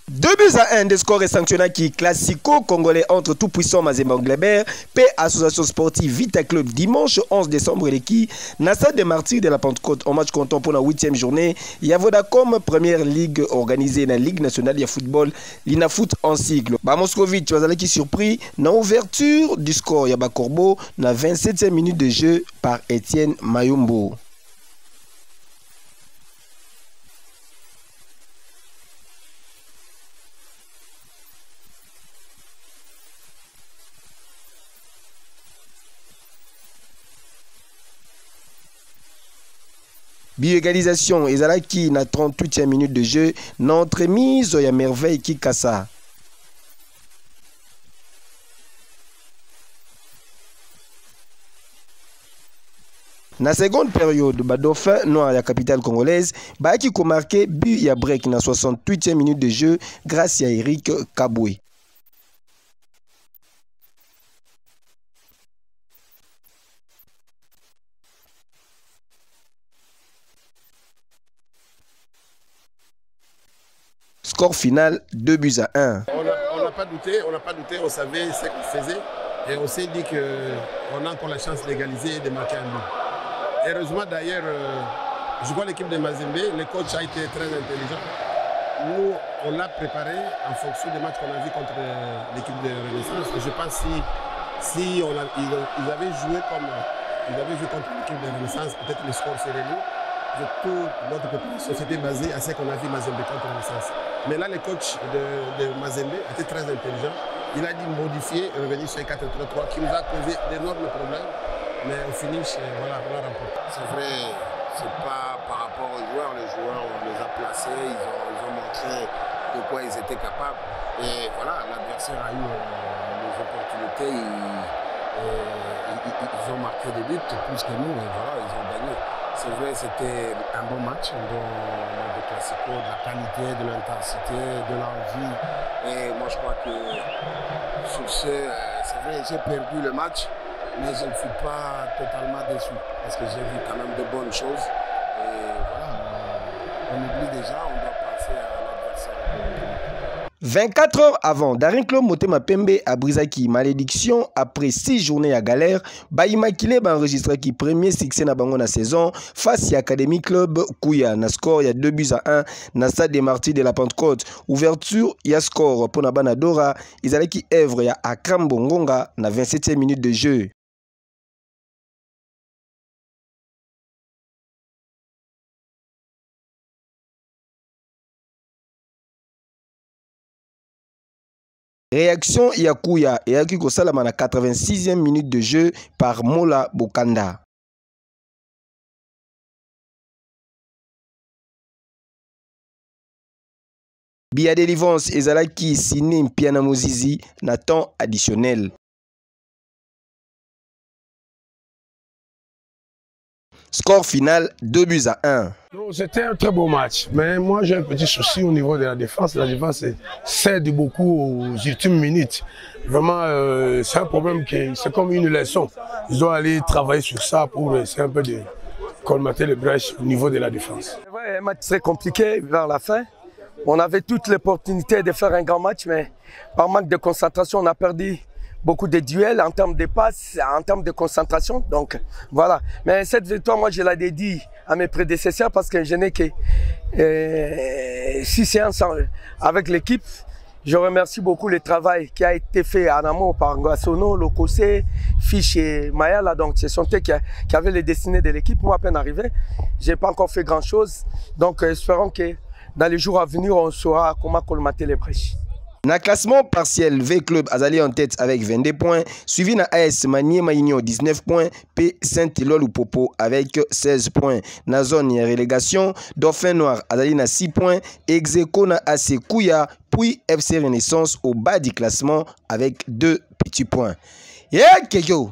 2 buts à 1 de score est sanctionné qui classico congolais entre tout puissant Mazembe Glebert P Association Sportive Vita Club dimanche 11 décembre qui na stade des Martyrs de la Pentecôte en match comptant pour la 8e journée. Il y a Vodacom première ligue organisée dans la Ligue nationale de football l'Ina Foot en cycle. Ba Moscovitch wazali qui surpris na ouverture du score ya ba Corbeau na 27e minute de jeu par Etienne Mayumbo. Bi-égalisation, Ezalaki na 38e minute de jeu, na entremise ya merveille qui kassa. Na seconde période, Dauphin noir ya capitale congolaise, qui ko marqué but ya break na 68e minute de jeu grâce à Eric Kaboué. Score final 2 buts à 1. On n'a pas douté, on savait ce qu'on faisait et on s'est dit qu'on a encore la chance d'égaliser et de marquer un but. Heureusement d'ailleurs, je vois l'équipe de Mazembe, le coach a été très intelligent. Nous, on l'a préparé en fonction des matchs qu'on a vus contre l'équipe de Renaissance. Je pense que si ils avaient joué contre l'équipe de Renaissance, peut-être le score serait nul. Toute notre préparation s'était basée à ce qu'on a vu Mazembe contre Renaissance. Mais là, le coach de Mazembe était très intelligent. Il a dit modifier et revenir sur 4-3-3 qui nous a causé d'énormes problèmes. Mais au finish, voilà, on a remporté. C'est vrai, c'est pas par rapport aux joueurs. Les joueurs, on les a placés, ils ont montré de quoi ils étaient capables. Et voilà, l'adversaire a eu les opportunités. Ils ont marqué des buts plus que nous et voilà, ils ont gagné. C'est vrai, c'était un bon match, un bon match de classico, de la qualité, de l'intensité, de l'envie. Et moi, je crois que sur ce, c'est vrai, j'ai perdu le match, mais je ne suis pas totalement déçu parce que j'ai vu quand même de bonnes choses. Et voilà, on oublie déjà, on doit passer à l'adversaire. 24 heures avant, Darin Claude Motema Pembe a brisaki malédiction après 6 journées à galère. Baïma Kile a enregistré qui premier succès na bango na saison face à Academy Club Kouya. Na score il y a 2 buts à 1 na stade des Martyrs de la Pentecôte. Ouverture il y a score pour Nabana Dora. Ils allaient qui œuvre il y a Akram Bongonga na 27e minute de jeu. Réaction Yakuya et Akiko Salama na 86e minute de jeu par Mola Bokanda. Bia délivrance Ezalaki signé Piana Mozizi na temps additionnel. Score final 2 buts à 1. C'était un très beau match, mais moi j'ai un petit souci au niveau de la défense. La défense cède beaucoup aux ultimes minutes. Vraiment, c'est un problème qui c'est comme une leçon. Ils doivent aller travailler sur ça pour essayer un peu de colmater les brèches au niveau de la défense. C'est vrai, un match très compliqué vers la fin. On avait toute l'opportunité de faire un grand match, mais par manque de concentration, on a perdu beaucoup de duels en termes de passes, en termes de concentration. Donc voilà. Mais cette victoire, moi, je la dédie à mes prédécesseurs parce que je n'ai que 6 séances avec l'équipe. Je remercie beaucoup le travail qui a été fait en amont par Nguassono, Lokose, Fiche et Mayala. Donc ce sont eux qui avaient les destinées de l'équipe. Moi, à peine arrivé, je n'ai pas encore fait grand-chose. Donc espérons que dans les jours à venir, on saura comment colmater les brèches. Na classement partiel, V-Club Azali en tête avec 22 points, suivi na AS Manié Maïnio 19 points, P Saint-Éloi Popo avec 16 points. Na zone et relégation, Dauphin Noir Azali na 6 points, Execo na AC Kouya, puis FC Renaissance au bas du classement avec 2 petits points. Yeah, Kejo!